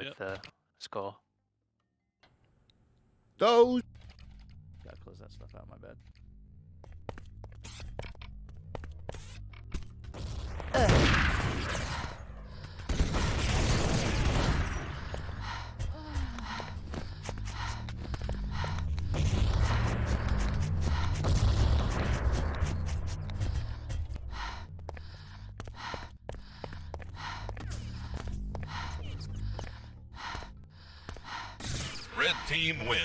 with the score. Those. Gotta close that stuff out. My bad. Red team wins.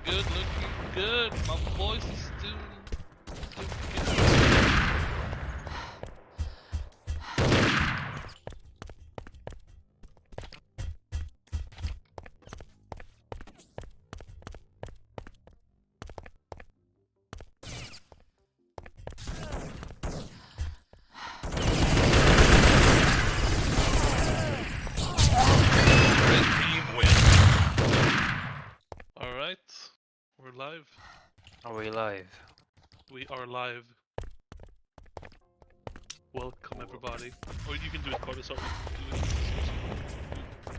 Looking good. My voice is still good. Red team wins. Alright, we're live. Are we live? We are live. Welcome everybody. Or you can do it, Carter, sorry.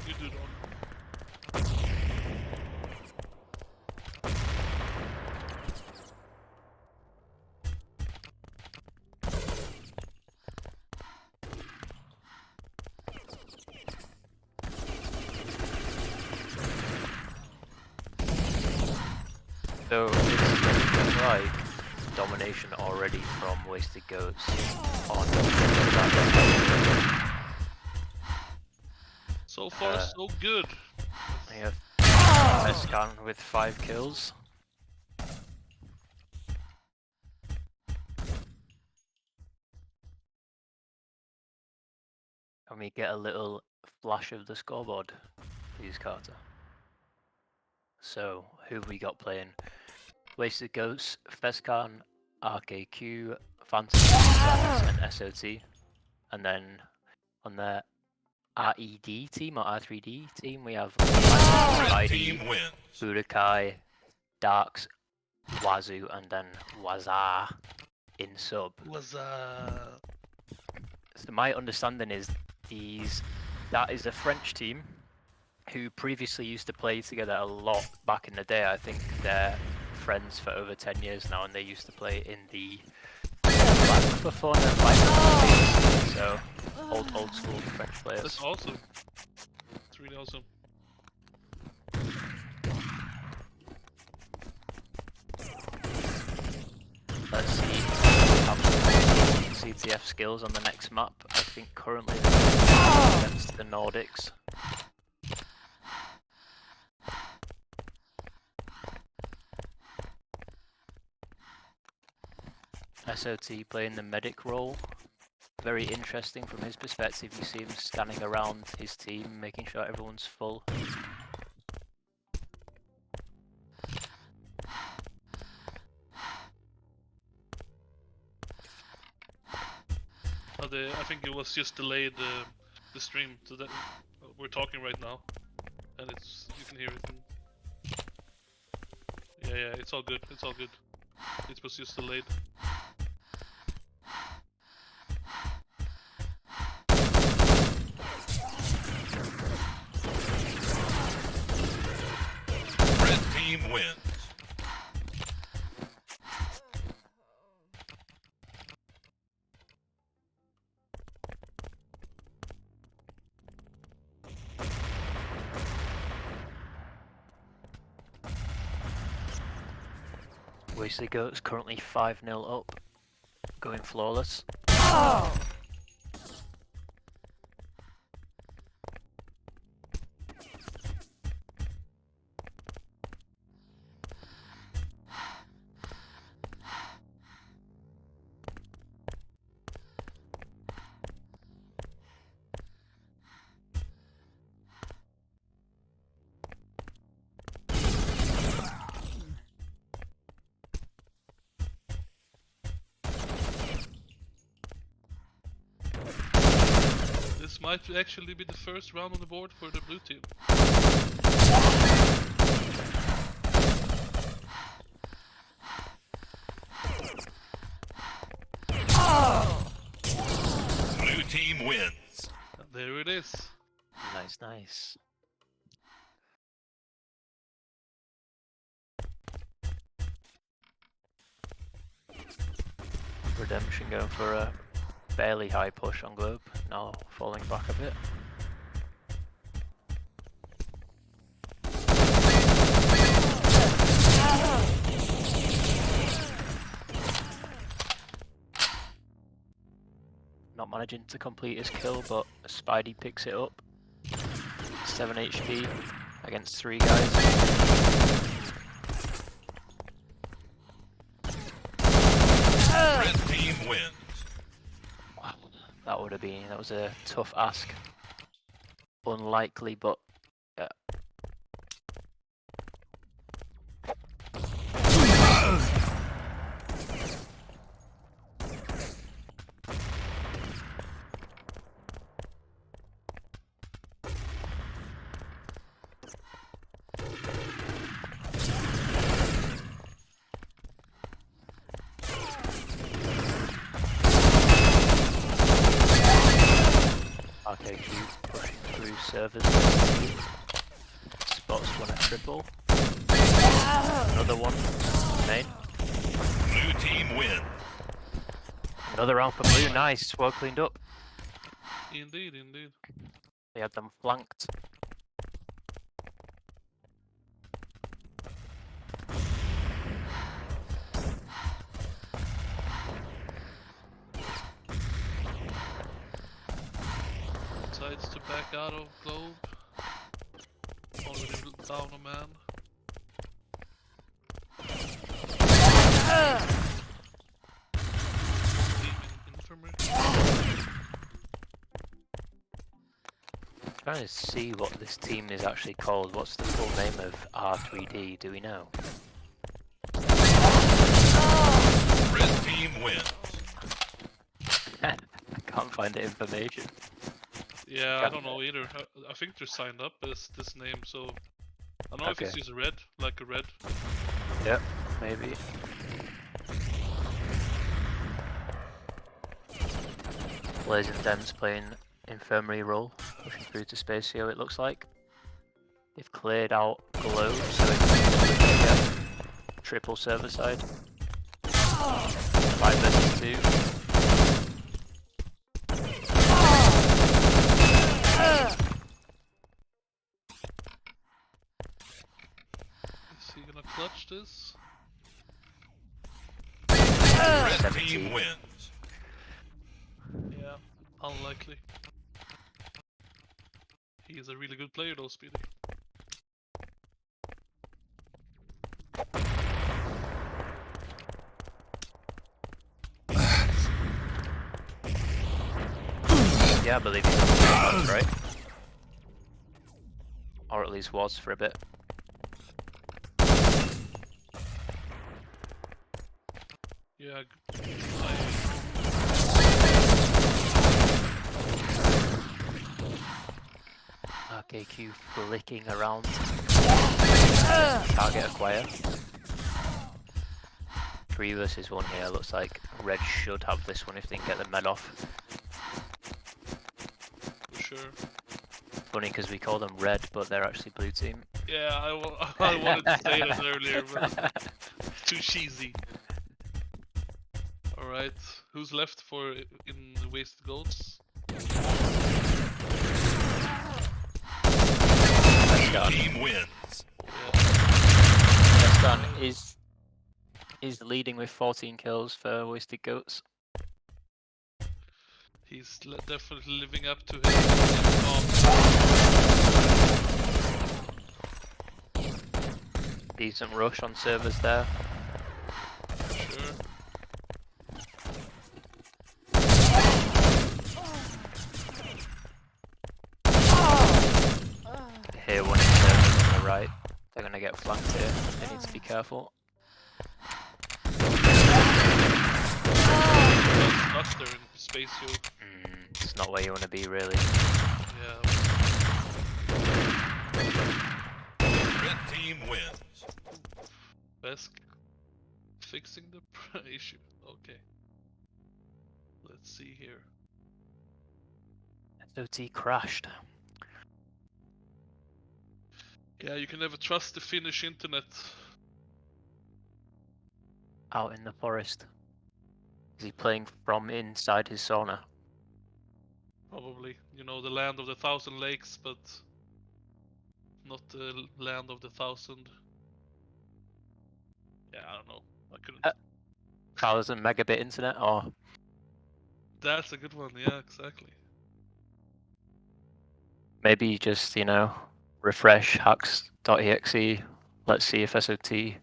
You do it on. So it's like domination already from Wasted Goats on that. So far, so good. We have Escan with 5 kills. And we get a little flash of the scoreboard, please, Carter. So, who have we got playing? Wasted Ghosts, Fescan, RKQ, Phantom, and SOT. And then on the r3d team, or r3d team, we have Red team wins. Budokai, Darks, Wazoo, and then Wazar in sub. Was So my understanding is that is a French team who previously used to play together a lot back in the day. I think they're friends for over 10 years now, and they used to play in the before the teams. So old school French players. That's awesome. It's really awesome. Let's see CTF skills on the next map. I think currently against the Nordics. SOT playing the medic role. Very interesting from his perspective. You see him scanning around his team, making sure everyone's full. I think it was just delayed the stream so that we're talking right now, and you can hear it. Yeah, it's all good. It's all good. It was just delayed. Red team wins. Wasted Goats currently 5-0 up, going flawless. might actually be the first round on the board for the blue team. Blue team wins. And there it is. Nice, nice. Redemption going for a fairly high push on Globe, now falling back a bit. Not managing to complete his kill, but Spidey picks it up. 7 HP against 3 guys. Red team wins. Wow, that was a tough ask. Unlikely, but yeah. RKQ pushing through servers. Spots one at triple. Another one. Main. Blue team wins. Another round for blue. Nice. Well cleaned up. Indeed, indeed. They had them flanked. Decides to back out of Globe. Already down a man. Team in infirmary. Trying to see what this team is actually called. What's the full name of r3d? Do we know? Red team wins. I can't find the information. Yeah, I don't know either. I think they're signed up as this name, so I don't know if it's Okay. just red, like a red. Yep, maybe. Blaze and Dems playing infirmary role, pushing through to Spacio it looks like. They've cleared out Globe, so it's triple server side. 5 versus 2. Is he gonna clutch this? Red 17. team wins. Yeah, unlikely. He is a really good player though, Speedy. Yeah, I believe he's on the box, right? Or at least was for a bit. Yeah, RKQ flicking around. Target acquire. 3 versus 1 here, looks like Red should have this one if they can get the med off. for sure. Funny because we call them Red, but they're actually blue team. Yeah, I wanted to say that earlier, but too cheesy. Alright, who's left for in the wasted golds? Escan. Team wins. Yeah, Escan is leading with 14 kills for Wasted Goats. he's definitely living up to his Decent rush on servers there. sure. Here one in servers on the right. They're gonna get flanked here. They need to be careful. Not there in space, yo. It's It's not where you want to be, really. Yeah. Red team wins. Best fixing the issue. Okay. Let's see here. SOT crashed. Yeah, you can never trust the Finnish internet. Out in the forest. Is he playing from inside his sauna? Probably, you know, the land of the thousand lakes, but not the land of the thousand. Yeah, I don't know. I couldn't. 1000 megabit internet, or That's a good one. Yeah, exactly. maybe just, you know, refresh hacks.exe. Let's see if SOT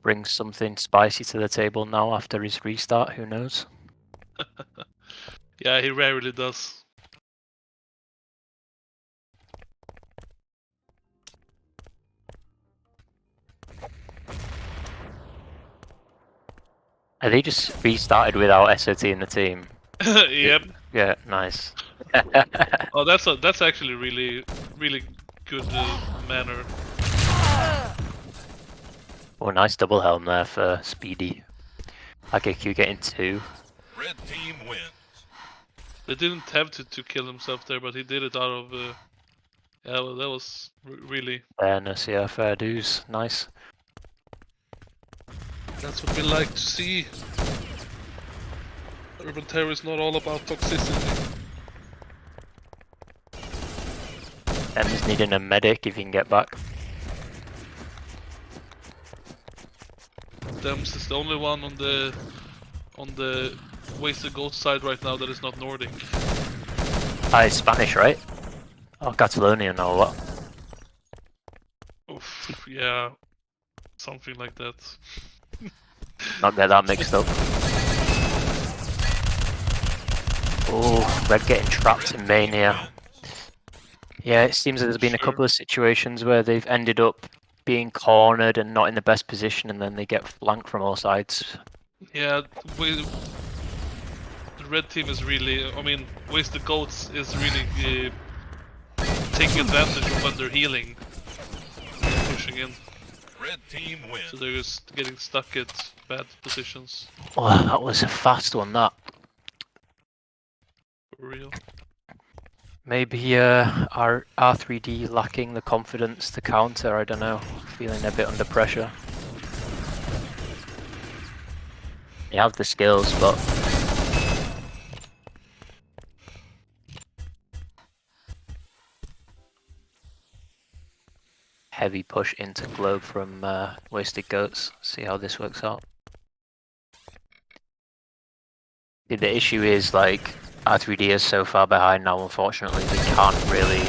brings something spicy to the table now after his restart. Who knows? Yeah, he rarely does. Are they just restarted without SOT in the team? Yep. Yeah, nice. Oh, that's actually really good manner. Oh, nice double helm there for Speedy. IKQ getting 2. Red team wins. They didn't have to kill himself there, but he did it out of. Yeah, well, that was really. Fairness, yeah, fair dues. Nice. That's what we like to see. Urban Terror is not all about toxicity. M's needing a medic if he can get back. Dems is the only one on the Wasted Gold side right now that is not Nordic. Ah, it's Spanish, right? Oh, Catalonian or what? Oof, yeah, something like that. Not get that mixed up. Oh, Red getting trapped in Mania. Yeah, it seems that there's been a couple of situations where they've ended up being cornered and not in the best position, and then they get flanked from all sides. Yeah, the red team is really. I mean, Wasted Goats is really taking advantage of when they're healing, pushing in. Red team wins. So they're just getting stuck at bad positions. Oh, that was a fast one, that. For real. Maybe our r3d lacking the confidence to counter, I don't know. Feeling a bit under pressure. They have the skills, but... Heavy push into Globe from Wasted Goats. See how this works out. The issue is, like, r3d is so far behind now, unfortunately, they can't really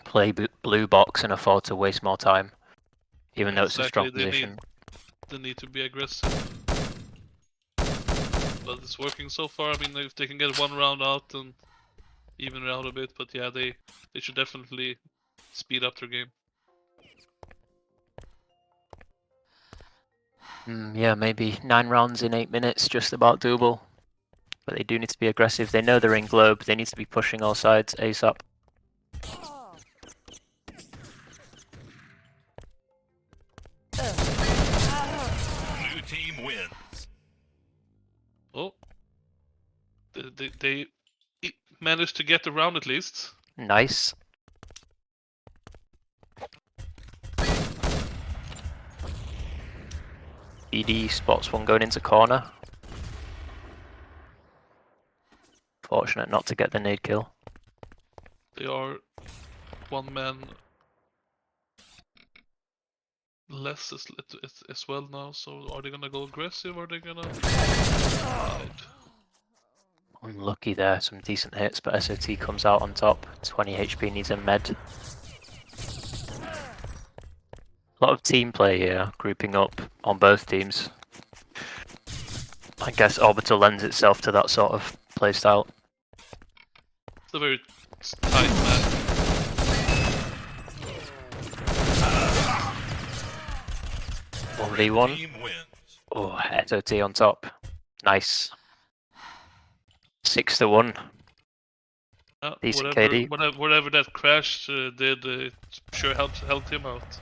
play blue box and afford to waste more time. Even though it's a strong position. They need to be aggressive. But it's working so far. I mean, if they can get one round out and even it out a bit, but yeah, they should definitely speed up their game. Yeah, maybe 9 rounds in 8 minutes, just about doable. But they do need to be aggressive. They know they're in Globe. They need to be pushing all sides ASAP. Blue team wins. Oh, they managed to get around at least. Nice. BD spots one going into corner. Fortunate not to get the nade kill. They are one man less as well now. So are they gonna go aggressive or are they gonna hide? Unlucky there, some decent hits, but SOT comes out on top. 20 HP, needs a med. A lot of team play here, grouping up on both teams. I guess Orbital lends itself to that sort of playstyle. It's a very tight map. One v one. Team wins. Oh, SOT on top. Nice. 6-1. Decent whatever, KD. whatever that crash did, it sure helped him out.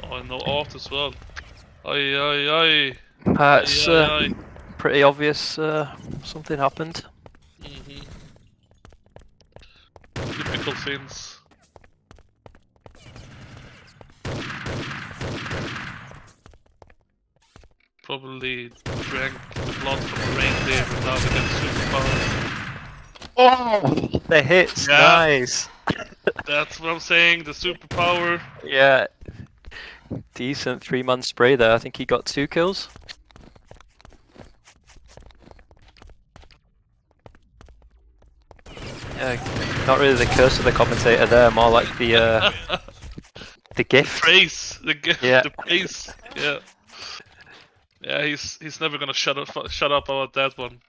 Oh, no art as well. Aye, aye, aye. It's Aye, aye, aye. pretty obvious something happened. Typical Finns. Probably drank the blood from a reindeer, but now they get superpowers. Oh, the hits, Yeah. nice. That's what I'm saying, the superpower. Yeah, decent 3-man spray there. I think he got 2 kills. Yeah, not really the curse of the commentator there, more like the gift. Praise, Yeah. the praise. Yeah. Yeah, he's never gonna shut up about that one.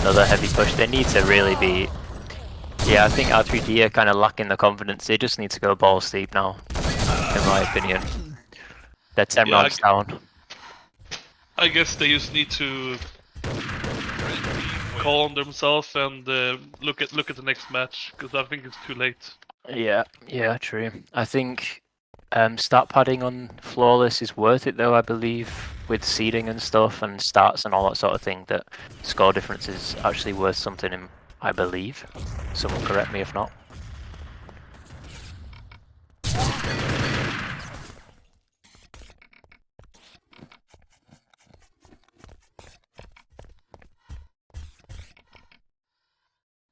Another heavy push. They need to really be. Yeah, I think r3d are kind of lacking the confidence. They just need to go balls deep now, in my opinion. They're 10 Yeah, rounds down. I guess they just need to calm themselves and look at the next match, because I think it's too late. Yeah, true. I think stat padding on Flawless is worth it though, I believe, with seeding and stuff and stats and all that sort of thing, that score difference is actually worth something, I believe. Someone correct me if not.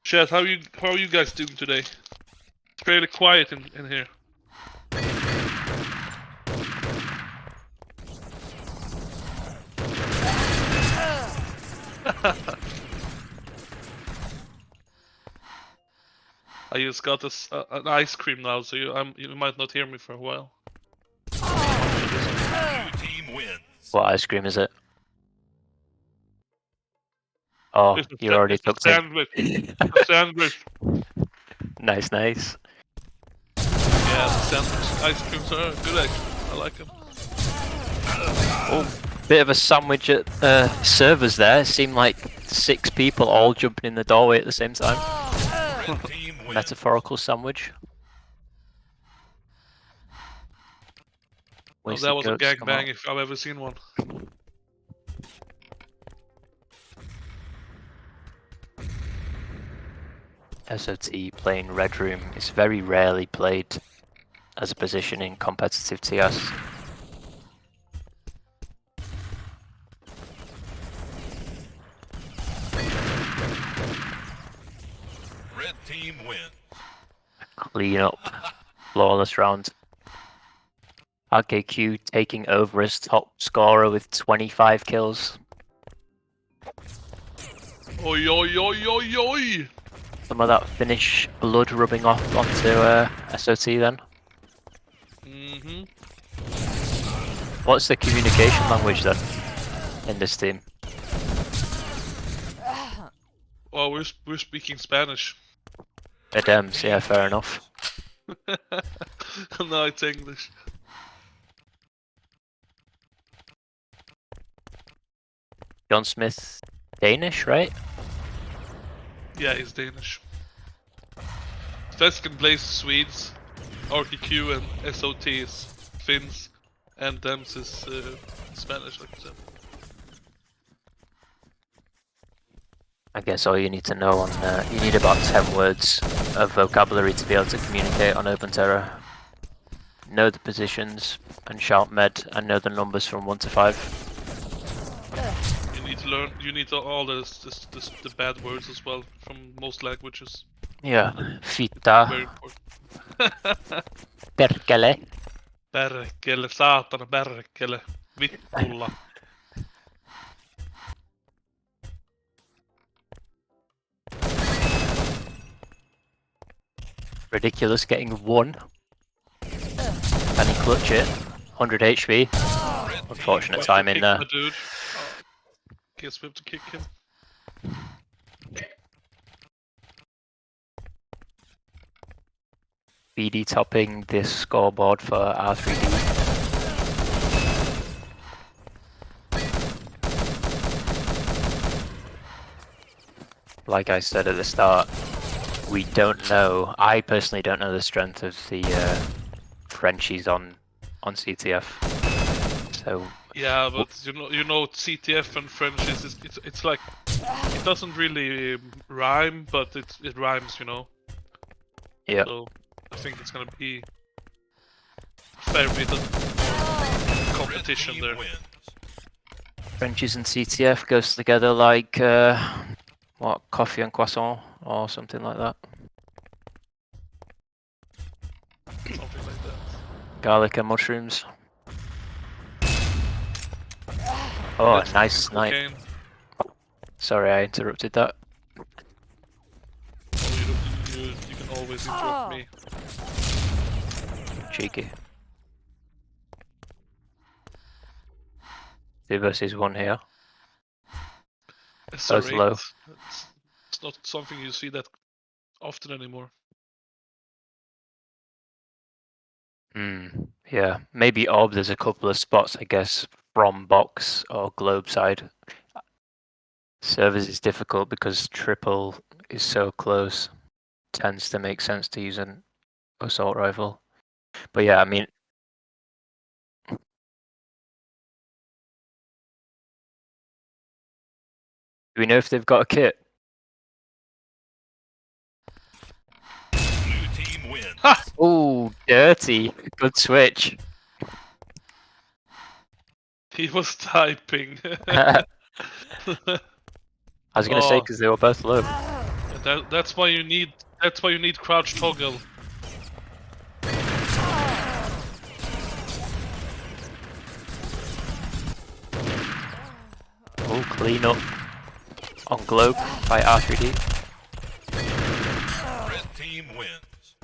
Chad, how are you guys doing today? It's fairly quiet in here. I just got an ice cream now, so you might not hear me for a while. Blue team wins. What ice cream is it? Oh, you already It's a took it. sandwich. It's a sandwich. Nice. Yeah, the sandwich ice creams are good actually. I like them. Oh, bit of a sandwich at servers there. It seemed like 6 people all jumping in the doorway at the same time. Red team wins. Metaphorical sandwich. Oh, Wasted that was a goats come out. gangbang if I've ever seen one. SOT playing Red Room is very rarely played as a position in competitive TS. Red team wins. Clean up. Flawless round. RKQ taking over as top scorer with 25 kills. Oi, oi, oi, oi, oi! Some of that Finnish blood rubbing off onto SOT then. What's the communication language then in this team? Well, we're speaking Spanish. Edems, yeah, fair enough. No, it's English. John Smith, Danish, right? Yeah, he's Danish. Second place Swedes, RKQ and SOT is Finns, and Dems is Spanish, like I said. I guess all you need to know on you need about 10 words of vocabulary to be able to communicate on Open Terror. Know the positions and shout med and know the numbers from 1 to 5. You need to learn. You need all the bad words as well from most languages. Yeah, fitta, Very important. perkele. Perkele, saatana, perkele, vittulla. Ridiculous getting 1. Can he clutch it? 100 HP. Unfortunate timing there. Dude. Guess we have to kick him. BD topping this scoreboard for r3d. like I said at the start, we don't know. I personally don't know the strength of the Frenchies on CTF. So Yeah, but you know, CTF and French it's like it doesn't really rhyme, but it rhymes, you know. yeah, So I think it's gonna be a fair bit of competition Red team there. wins. Frenchies and CTF goes together like what, coffee and croissant or something like that. Something like that. Garlic and mushrooms. Oh, Let's nice do snipe. cocaine. Sorry, I interrupted that. Oh, you can always interrupt me. Cheeky. 2 versus 1 here. It's Both low. It's not something you see that often anymore. Yeah, maybe orb. There's a couple of spots, I guess, from box or globe side. Servers is difficult because triple is so close. Tends to make sense to use an assault rifle. But yeah, I mean, do we know if they've got a kit? Blue team wins. Ha! Oh, dirty. Good switch. He was typing. I was gonna say Oh. because they were both low. That's why you need crouch toggle. Oh, clean up on globe by r3d. Red team wins.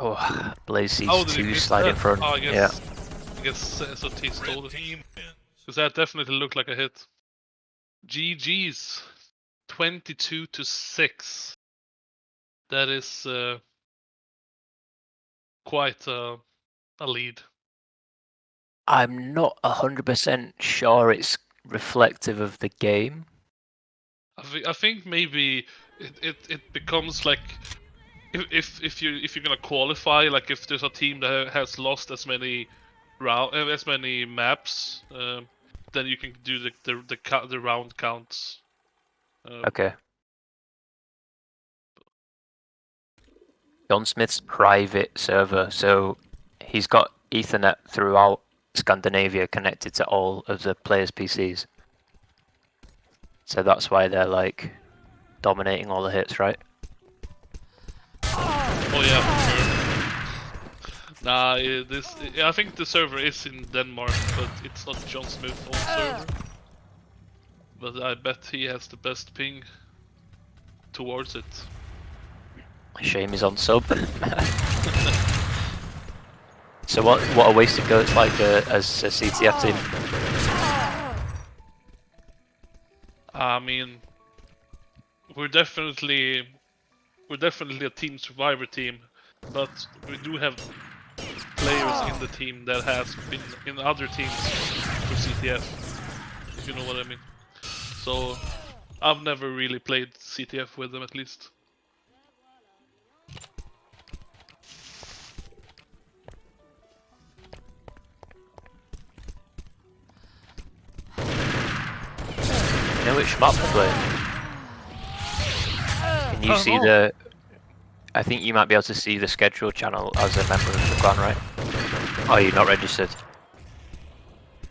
Oh, Blaze sees How did he 2 miss slide in that? front. Oh, Yeah. I guess SOT stole Red it. team wins. Because that definitely looked like a hit. GG's. 22-6. That is quite a lead. I'm not 100% sure it's reflective of the game. I think maybe it becomes like if you're gonna qualify, like if there's a team that has lost as many maps, then you can do the round counts. Okay. John Smith's private server, so he's got Ethernet throughout Scandinavia connected to all of the players' PCs. So that's why they're like dominating all the hits, right? Oh yeah, for sure. Nah, I think the server is in Denmark, but it's not John Smith's own server. But I bet he has the best ping towards it. Shame he's on sub. So what a wasted go it's like as a CTF team. I mean, we're definitely a team survivor team, but we do have players in the team that has been in other teams for CTF, if you know what I mean. So I've never really played CTF with them, at least. You know which map to play? Can you see the... I think you might be able to see the schedule channel as a member of the clan, right? Oh, you're not registered.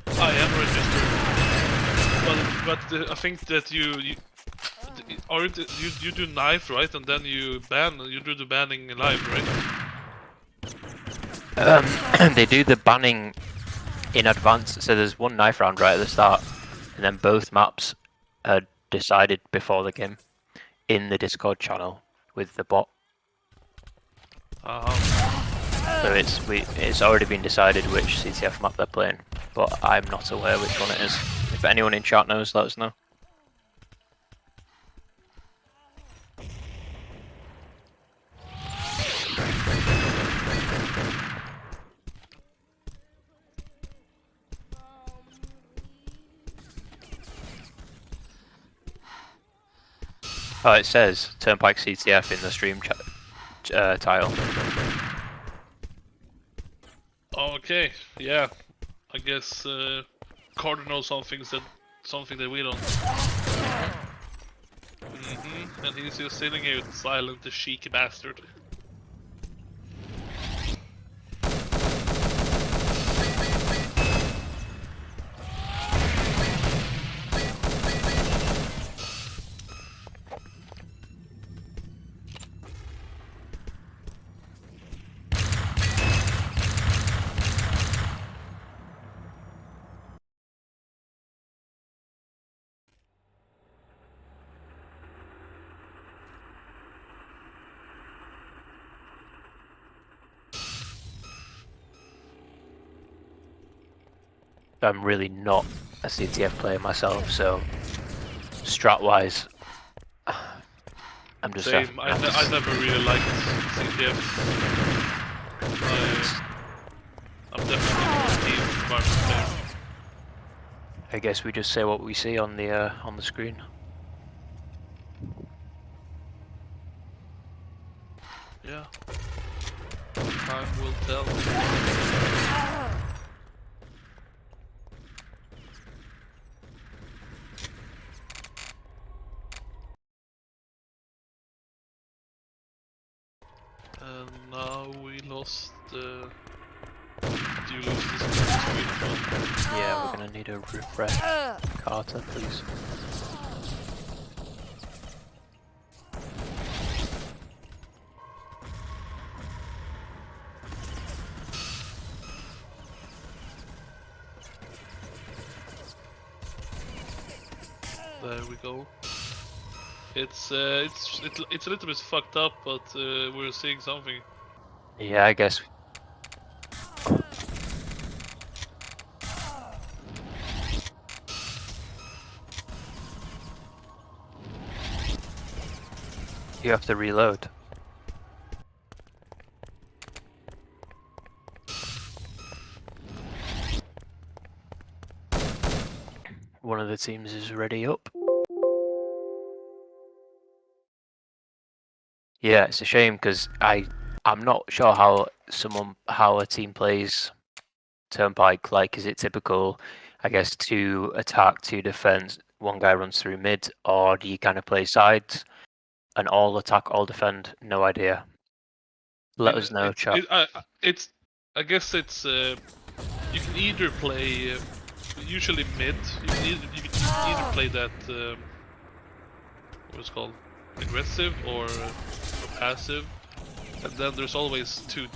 I am registered, but I think that you do knife, right? And then you do the banning live, right? They do the banning in advance, so there's one knife round right at the start, and then both maps are decided before the game in the Discord channel with the bot. So it's already been decided which CTF map they're playing, but I'm not aware which one it is. If anyone in chat knows, let us know. Oh, it says Turnpike CTF in the stream chat tile. Okay, yeah. I guess Carter knows something that we don't. And he's just sitting here silent, the cheeky bastard. I'm really not a CTF player myself, so strat-wise, I'm just. Same. I never really liked CTF. I'm definitely a team environment player. I guess we just say what we see on the screen. Yeah. Time will tell. And now we lost the... Did you lose this screen as well? Yeah, we're gonna need a refresh. Carter, please. There we go. It's a little bit fucked up, but we're seeing something. Yeah, I guess. You have to reload. One of the teams is ready up. Yeah, it's a shame because I'm not sure how a team plays Turnpike. Like, is it typical? I guess 2 attack, 2 defense, 1 guy runs through mid, or do you kind of play sides and all attack, all defend? No idea. Let us know, chat. I guess it's you can either play usually mid. You can either play that what's it called, aggressive or passive, and then there's always two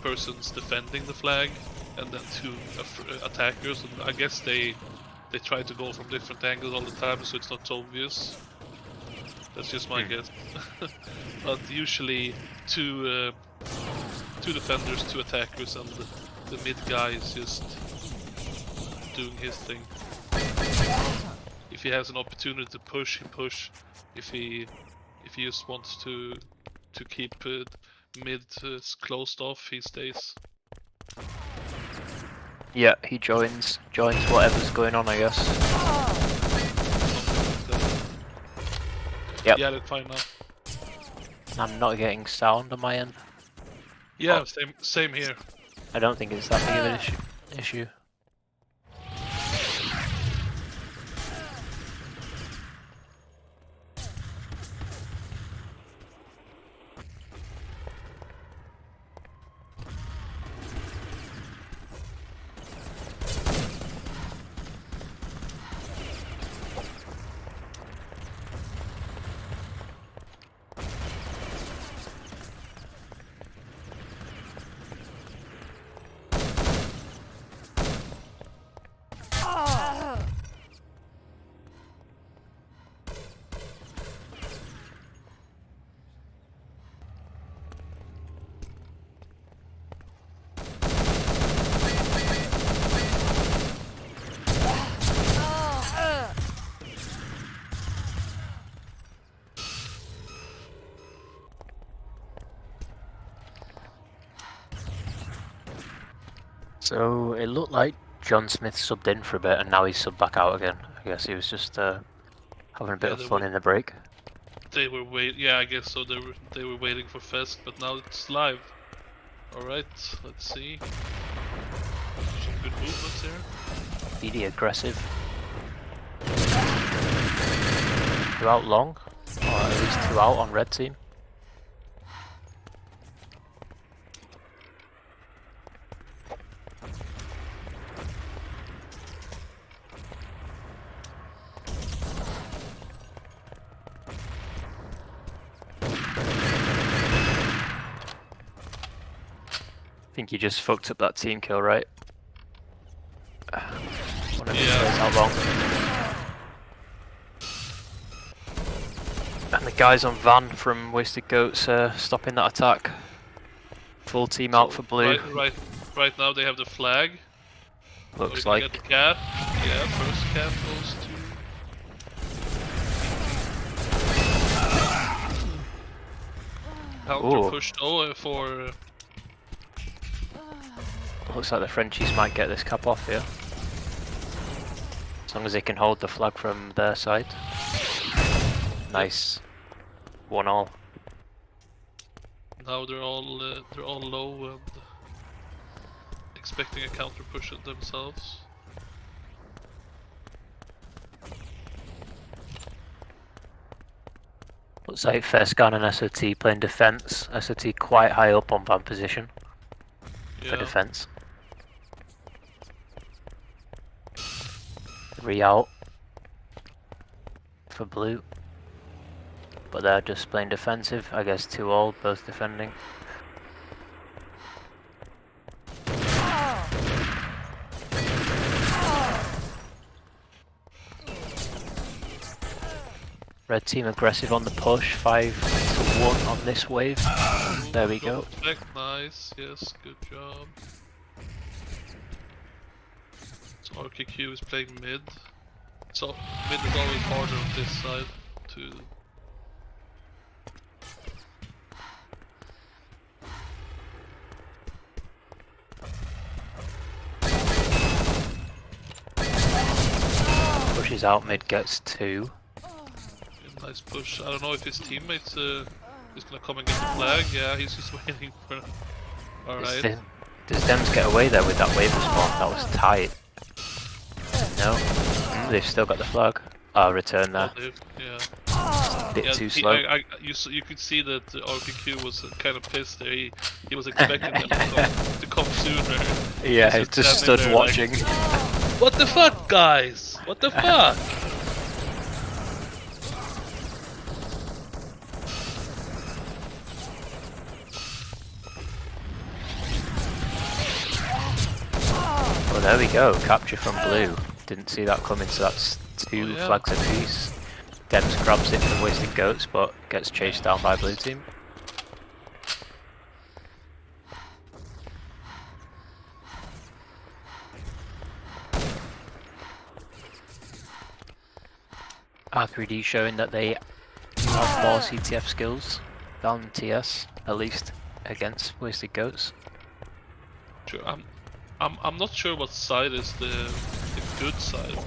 persons defending the flag, and then 2 attackers. And I guess they try to go from different angles all the time, so it's not so obvious. That's just my guess. But usually 2 defenders, 2 attackers, and the mid guy is just doing his thing. If he has an opportunity to push, he push. If he just wants to keep mid closed off, he stays. Yeah, he joins whatever's going on, I guess. Yep. Yeah, that's fine now. I'm not getting sound on my end. Yeah, same here. I don't think it's that big of an issue. So it looked like John Smith subbed in for a bit, and now he's subbed back out again. I guess he was just having a bit Yeah, of they fun were- in the break. They were yeah, I guess so. They were waiting for Fesk, but now it's live. All right, let's see. Some good movements here. BD aggressive. Two out long, or at least two out on red team. I think you just fucked up that team kill, right? One of these plays out long. And the guys on Van from Wasted Goats stopping that attack. Full team out for blue. Right now they have the flag. Looks So we can like. get the cat. Yeah, first cat goes to. Counter Ooh. pushed for. Looks like the Frenchies might get this cap off here. As long as they can hold the flag from their side. Nice. 1-all. Now they're all low and expecting a counter push at themselves. Looks like Fescan and SOT playing defense. SOT quite high up on van position for defense. 3 out for blue. But they're just playing defensive. I guess 2-all, both defending. Red team aggressive on the push, 5-1 on this wave. There we go. Nice, yes, good job. So RKQ is playing mid. So mid is always harder on this side to. Pushes out, mid gets 2. Nice push. I don't know if his teammates is gonna come and get the flag. Yeah, he's just waiting for. Alright. Does Dems get away there with that wave respawn? That was tight. No? They've still got the flag. Return there. Yeah. Bit too slow. You could see that RPQ was kind of pissed there. He was expecting them to come sooner. Yeah, he just stood there watching. Like, what the fuck, guys? What the fuck? Well, there we go. Capture from blue. Didn't see that coming, so that's 2 flags apiece. Dems grabs it from Wasted Goats, but gets chased down by blue team. R3D showing that they have more CTF skills than TS, at least against Wasted Goats. Sure, I'm not sure what side is the good side.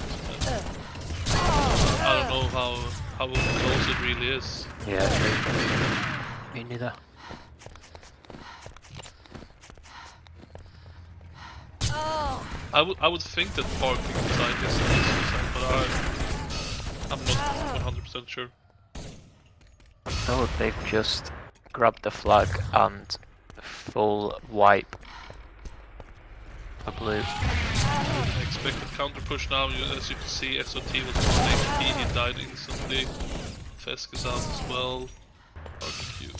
I don't know how close it really is. Yeah, me neither. I would think that parking side is the easier side, but I'm not 100% sure. Oh, they've just grabbed the flag and full wipe for blue. Expected counter push now. As you can see, SOT was 1 HP. He died instantly. Fesk is out as well. RQQ.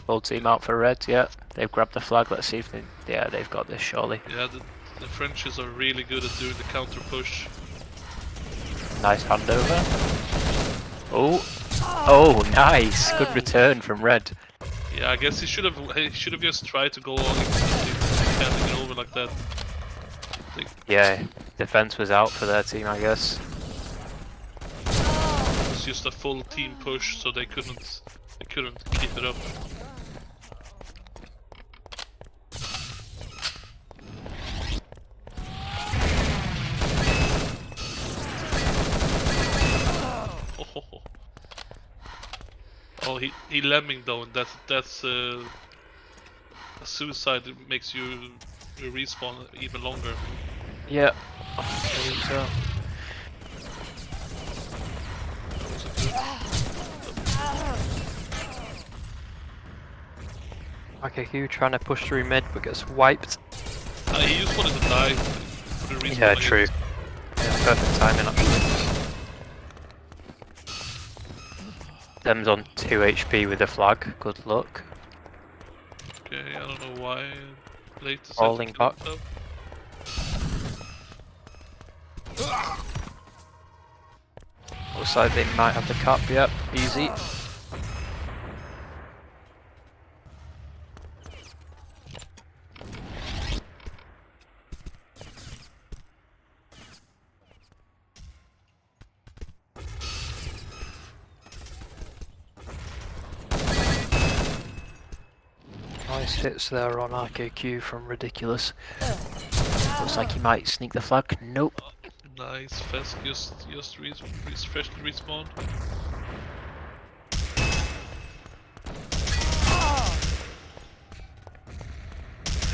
Full team out for red, yeah. They've grabbed the flag, let's see if they... Yeah, they've got this surely. Yeah, the Frenchies are really good at doing the counter push. Nice handover. Oh, oh, nice. Good return from red. Yeah, I guess he should have just tried to go all instantly. He can't get over like that. Yeah, defense was out for their team, I guess. It's just a full team push, so they couldn't keep it up. Oh, he lemming though, and that's a suicide that makes you respawn even longer. Yeah, I believe so. That was a good. Okay, Hugh trying to push through mid but gets wiped. He just wanted to die for the respawn. Yeah, I guess. true. Yeah, perfect timing actually. Them's on 2 HP with a flag. Good luck. Okay, I don't know why. Late decided to Falling kill back. himself. Looks like they might have the cap. Yep, easy. Nice hits there on RKQ from Ridiculous. Looks like he might sneak the flag. Nope. Nice, Fesk just freshly respawned.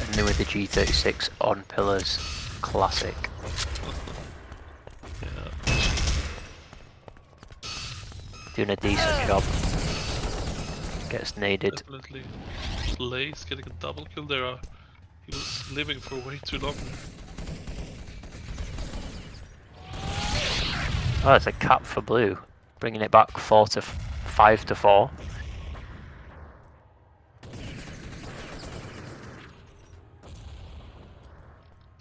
And then with the G36 on pillars. Classic. Yeah. Doing a decent job. Gets naded. Definitely. Blaze getting a double kill there. He was living for way too long. Oh, it's a cap for blue. Bringing it back 5 to 4.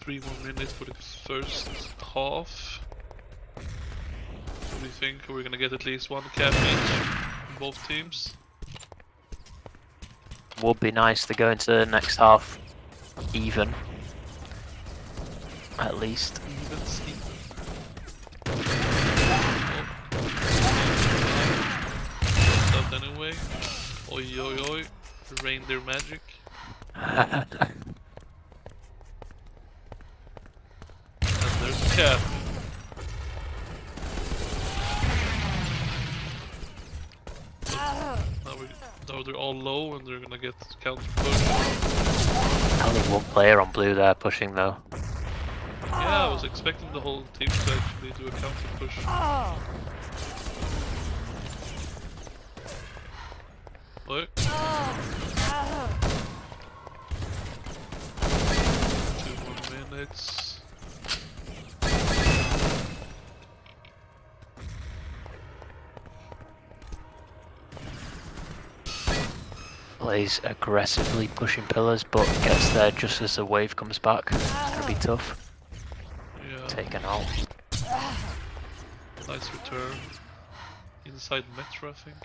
3 more minutes for the first half. What do you think? Are we gonna get at least one cap each in both teams? Would be nice to go into the next half even. At least. Even Steven. That anyway. Oi oi oi. Reindeer magic. And there's a cap. Now they're all low and they're gonna get counter push. Only one player on blue there pushing though. Yeah, I was expecting the whole team to actually do a counter push. What? 2 more minutes. Blaze aggressively pushing pillars, but gets there just as the wave comes back. It's gonna be tough. Yeah, Taken out. nice return. Inside Metro, I think.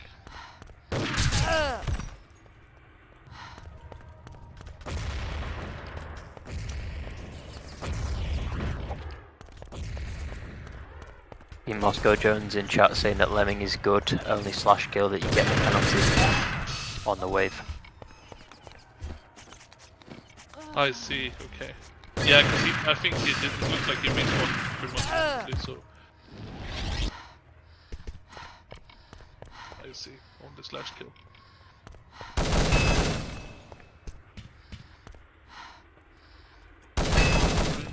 In Moscow Jones in chat saying that Lemming is good, only slash kill that you get the penalty on the wave. I see, okay. Yeah, because I think he did, it looks like he missed one pretty much instantly, so. I see, on the slash kill.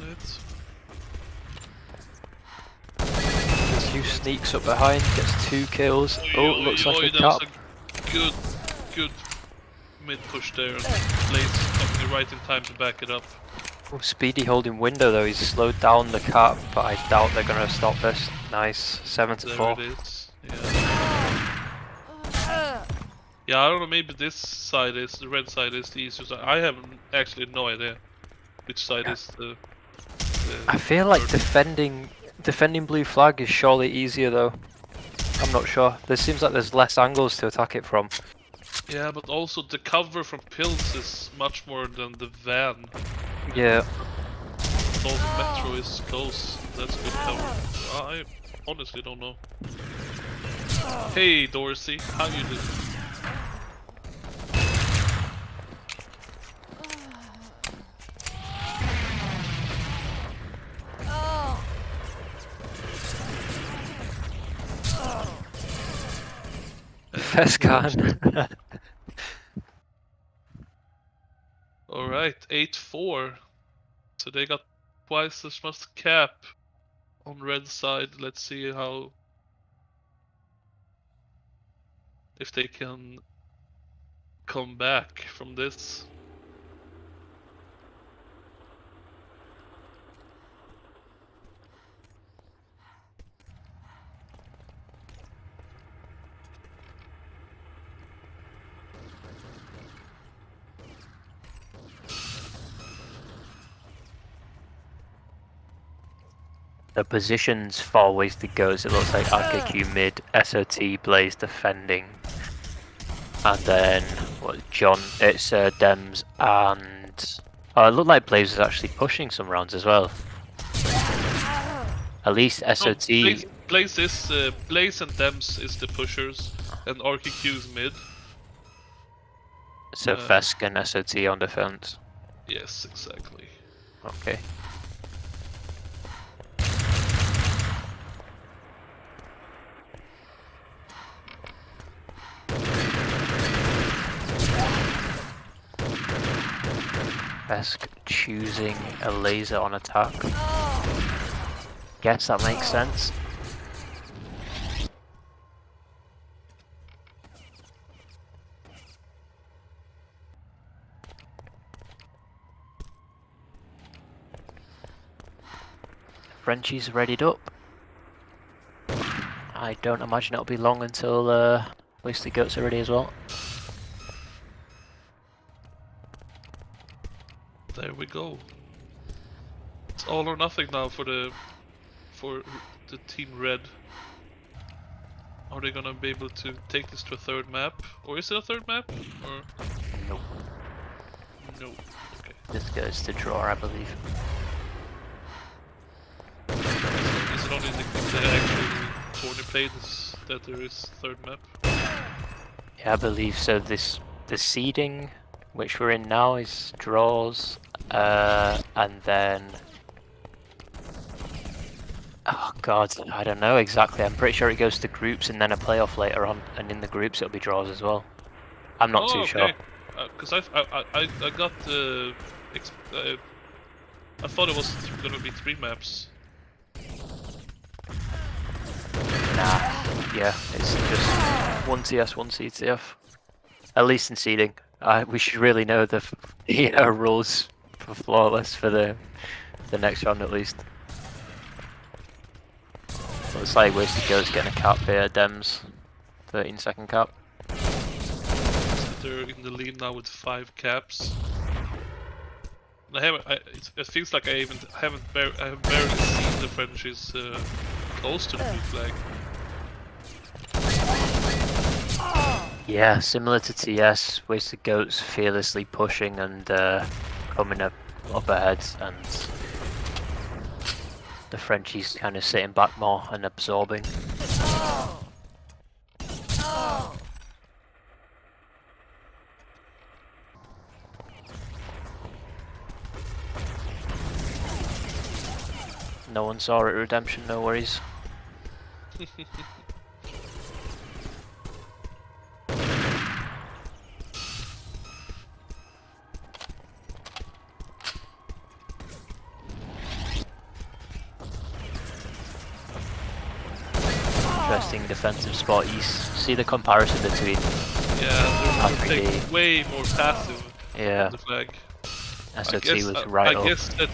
Minutes. Hugh sneaks up behind, gets 2 kills. Oh, looks like a that cap. was a good mid push there, and Blaze coming right in time to back it up. Oh, Speedy holding window though, he's slowed down the cap, but I doubt they're gonna stop this. Nice, 7 to There 4. it is. Yeah. Yeah, I don't know. Maybe this side is the red side is the easier side. I have actually no idea which side is the I feel like third. defending blue flag is surely easier though. I'm not sure. There seems like there's less angles to attack it from. Yeah, but also the cover from pills is much more than the van. Yeah. And also Metro is close. That's good cover. I honestly don't know. Hey Dorsey, how you doing? Fescan. Alright, 8-4. So they got twice as much cap on red side. Let's see how... if they can come back from this. The positions for Wasted Goats, it looks like RKQ mid, SOT Blaze defending, and then what? John, it's Dems, and oh, it looked like Blaze was actually pushing some rounds as well. At least SOT. Blaze is Blaze and Dems is the pushers, and RKQ is mid. So Fesk and SOT on defense. Yes, exactly. Okay. Fesk choosing a laser on attack. Guess that makes sense. Frenchie's readied up. I don't imagine it'll be long until Wasted Goats are ready as well. There we go. It's all or nothing now for the team red. Are they gonna be able to take this to a third map? Or is it a third map? Or Nope. no? Okay. This goes to draw, I believe. Is it only the actual tourney played that there is third map? Yeah, I believe so. The seeding, which we're in now, is draws, and then oh god, I don't know exactly. I'm pretty sure it goes to groups and then a playoff later on, and in the groups it'll be draws as well. I'm not too sure. Because I got I thought it was gonna be 3 maps. Nah, yeah, it's just 1 TS, 1 CTF. At least in seeding. We should really know the rules for flawless for the next round at least. Looks like Wasted Goats getting a cap here, Dems. 13-second cap. They're in the lead now with 5 caps. It feels like I haven't barely seen the Frenchies close to the blue flag. Yeah, similar to TS, Wasted Goats fearlessly pushing and coming up ahead, and the Frenchies kind of sitting back more and absorbing. No one saw it, Redemption, no worries. Interesting defensive spot. You see the comparison between Yeah, they're r3d. way more passive Yeah, on the flag. SOT was right I up. guess that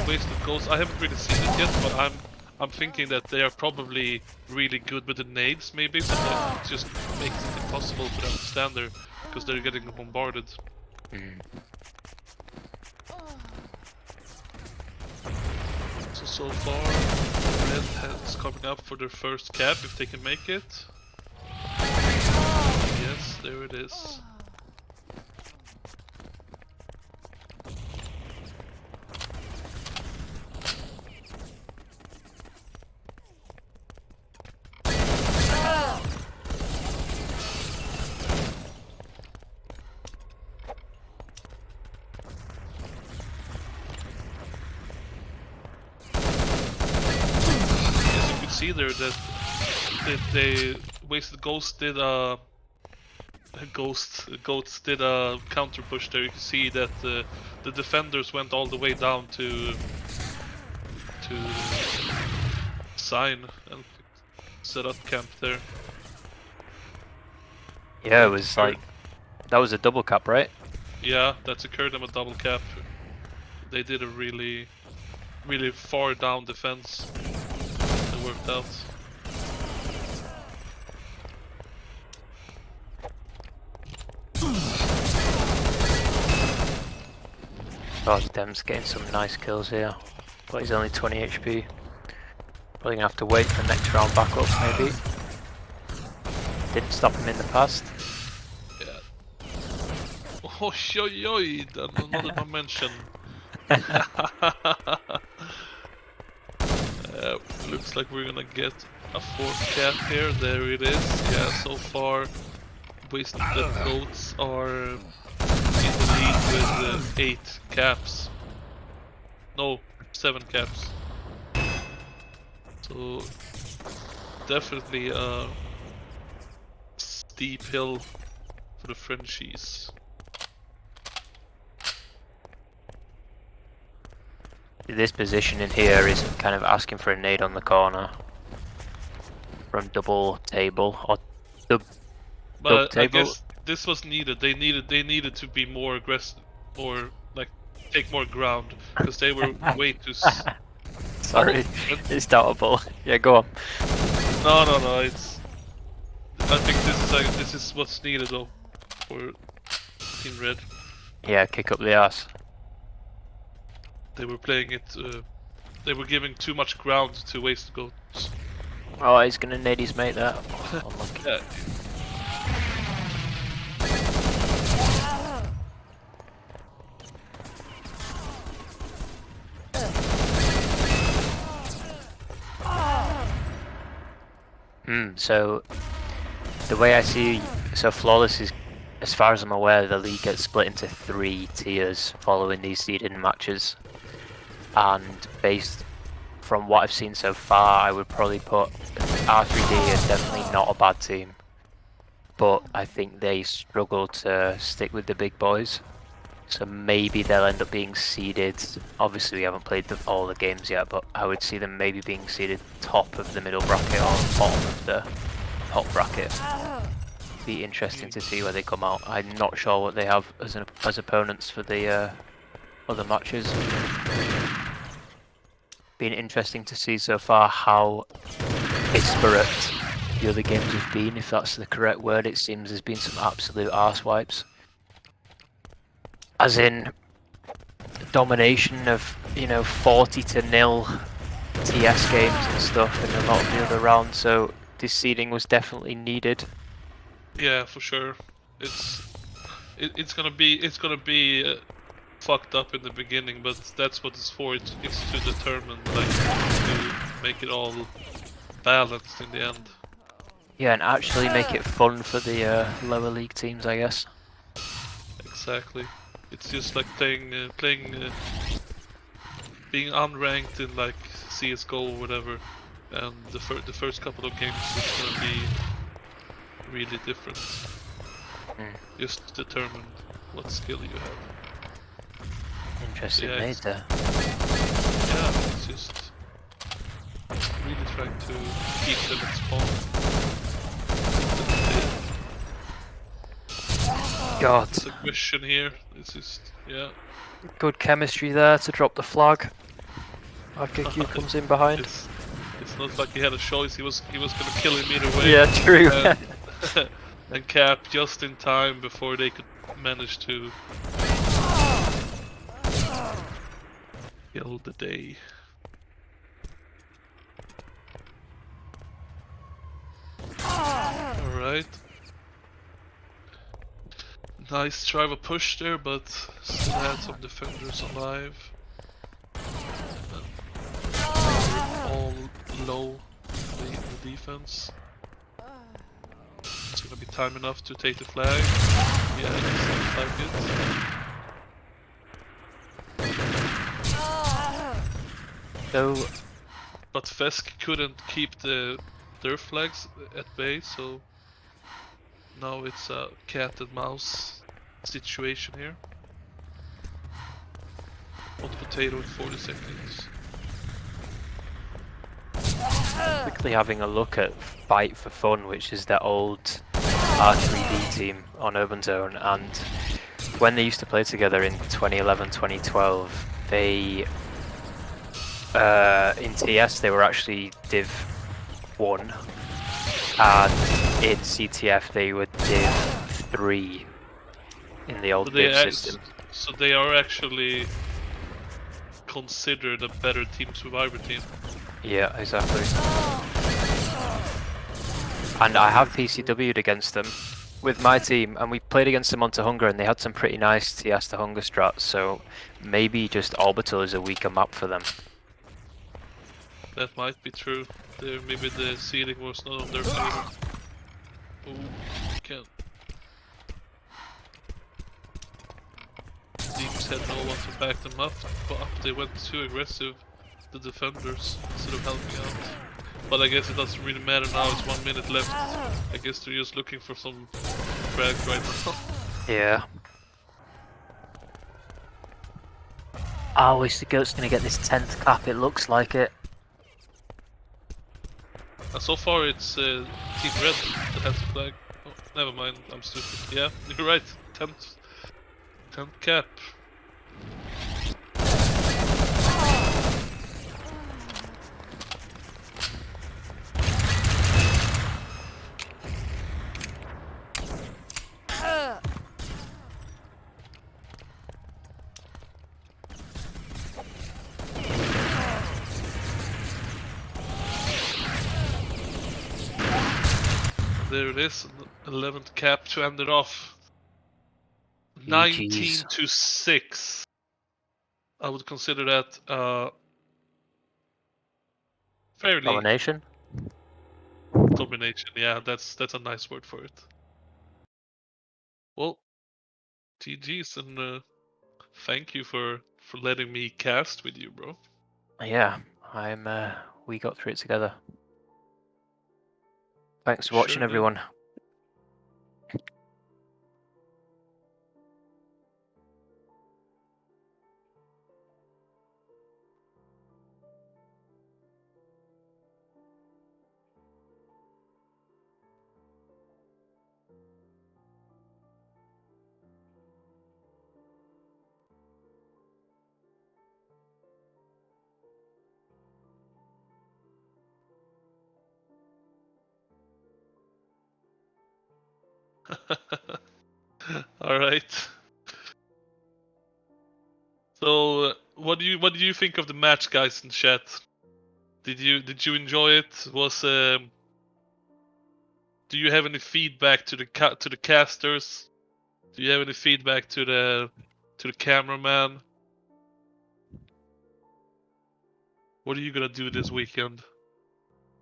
Wasted Goats, I haven't really seen it yet, but I'm thinking that they are probably really good with the nades, maybe, but that just makes it impossible for them to stand there because they're getting bombarded. So far, Red is coming up for their first cap if they can make it. Yes, there it is. See there that Wasted Ghost did a Goats did a counter push there. You can see that the defenders went all the way down to sign and set up camp there. Yeah, it was like that was a double cap, right? Yeah, that secured them a double cap. They did a really far down defense. It worked out. God, Dem's getting some nice kills here, but he's only 20 HP. Probably gonna have to wait for next round back up, maybe. Didn't stop him in the past. Yeah. Oh, oi, another dimension. Looks like we're gonna get a 4th cap here. There it is. Yeah, so far, Wasted Goats are in the lead with 8 caps. No, 7 caps. So definitely a steep hill for the Frenchies. This position in here is kind of asking for a nade on the corner from double table or double But I table. guess this was needed. They needed to be more aggressive, or like take more ground, because they were way too. Sorry, it's doubtable. Yeah, go on. No. It's. I think this is what's needed though, for Team Red. Yeah, kick up the ass. They were playing it. They were giving too much ground to Wasted Goats. Oh, he's gonna nade his mate there. Oh, unlucky. Yeah. So the way I see, so Flawless is, as far as I'm aware, the league gets split into 3 tiers following these seeded matches, and based from what I've seen so far, I would probably put r3d as definitely not a bad team, but I think they struggle to stick with the big boys. So maybe they'll end up being seeded. Obviously, we haven't played all the games yet, but I would see them maybe being seeded top of the middle bracket or bottom of the top bracket. Be interesting to see where they come out. I'm not sure what they have as opponents for the other matches. Been interesting to see so far how disparate the other games have been, if that's the correct word. It seems there's been some absolute arse wipes. As in domination of, 40-0 TS games and stuff in a lot of the other rounds, so this seeding was definitely needed. Yeah, for sure. It's gonna be fucked up in the beginning, but that's what it's for. It's to determine, like, to make it all balanced in the end. Yeah, and actually make it fun for the lower league teams, I guess. Exactly. It's just like playing, being unranked in like CS:GO or whatever, and the first couple of games is gonna be really different. Just determine what skill you have. Interesting Yeah, nade there. Yeah, it's just really trying to keep them at spawn. God. It's a question here. It's just, yeah. Good chemistry there to drop the flag. RKQ comes in behind. It's not like he had a choice. He was gonna kill him either way. Yeah, true. And cap just in time before they could manage to kill the day. Alright. Nice try of a push there, but still had some defenders alive. All low in the defense. It's gonna be time enough to take the flag. Yeah, it seems like it. So, But Fesk couldn't keep the their flags at bay, so now it's a cat and mouse situation here. Hot potato in 40 seconds. Quickly having a look at Fight for Fun, which is their old r3d team on Urban Zone, and when they used to play together in 2011, 2012, they in TS they were actually Div 1, and in CTF they were Div 3 in the old Div system. So they are actually considered a better Team Survivor team. Yeah, exactly. And I have PCW'd against them with my team, and we played against them on Hunger, and they had some pretty nice TS Hunger strats, so maybe just Orbital is a weaker map for them. That might be true. Maybe the seeding was not on their favor. Oh, can't. Teams had no one to back them up, but they went too aggressive, the defenders, instead of helping out. But I guess it doesn't really matter now, it's 1 minute left. I guess they're just looking for some frags right now. Yeah. Oh, is the goat's gonna get this 10th cap? It looks like it. So far it's Team Red that has the flag. Oh, never mind, I'm stupid. Yeah, you're right, 10th cap. There it is, 11th cap to end it off. 19 to 6. I would consider that fairly Domination? domination. Yeah, that's a nice word for it. Well, GG's, and thank you for letting me cast with you, bro. Yeah, we got through it together. Thanks for watching, Sure did. everyone. All right. So, what do you think of the match, guys in chat? Did you enjoy it? Do you have any feedback to the casters? Do you have any feedback to the cameraman? What are you gonna do this weekend?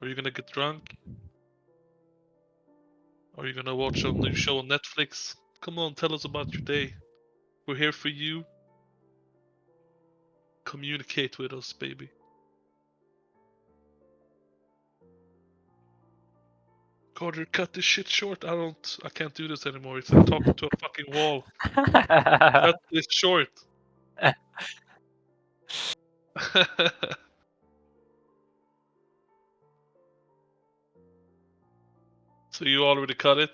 Are you gonna get drunk? Are you gonna watch a new show on Netflix? Come on, tell us about your day. We're here for you. Communicate with us, baby. Carter, cut this shit short. I can't do this anymore. It's like talking to a fucking wall. Cut this short. So you already cut it?